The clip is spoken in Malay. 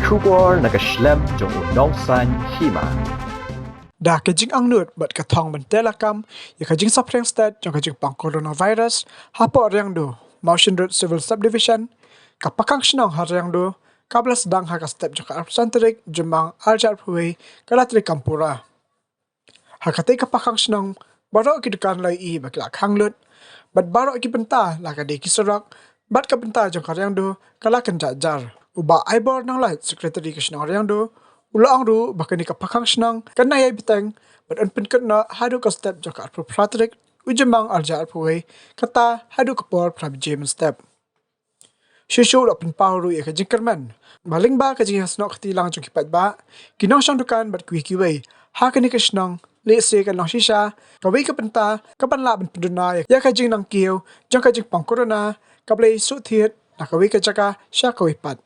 Trubor nakaslem jong unongsan Hima. Dah kajing ang nut bat katong bentelakam, ya kajing sapreng stat jong kajing pang coronavirus, hapo Riangdo, Motion Road Civil Subdivision, ka Pakhang Shnong ha Riangdo, kabla sedang ha ka step jong ka arpsanterik jemang aljar puwe kalatri kampura. Ha katay ka Pakhang Shnong, baro kidukan lai i bakilak hanglut, bat baro ki benta la ka de kisorak, bat ka benta jong ka Riangdo kalakan jajar. Uba aibor nang light secretary ka Shnong Riangdo, ulang ru bakani ka Pakhang Shnong kan nayay biteng but unpin na hadu ka step jong ka arpratrik ujemang aljar puwe kata hadu ka por prabjemen step. Shushu lo pin pawru ya ka jingkerman. Maling ba ka jing hasno katilang jong kipat ba, kinong siyang dukan bat kuikiway, ha ka ni ka Shnong, leese ka lang shisha, kaway ka penta, kapanlaban penduna ya ka jing nang kiyo, jong ka jing pang corona, kablay suthiet, na kaway ka jaka siya kawipat.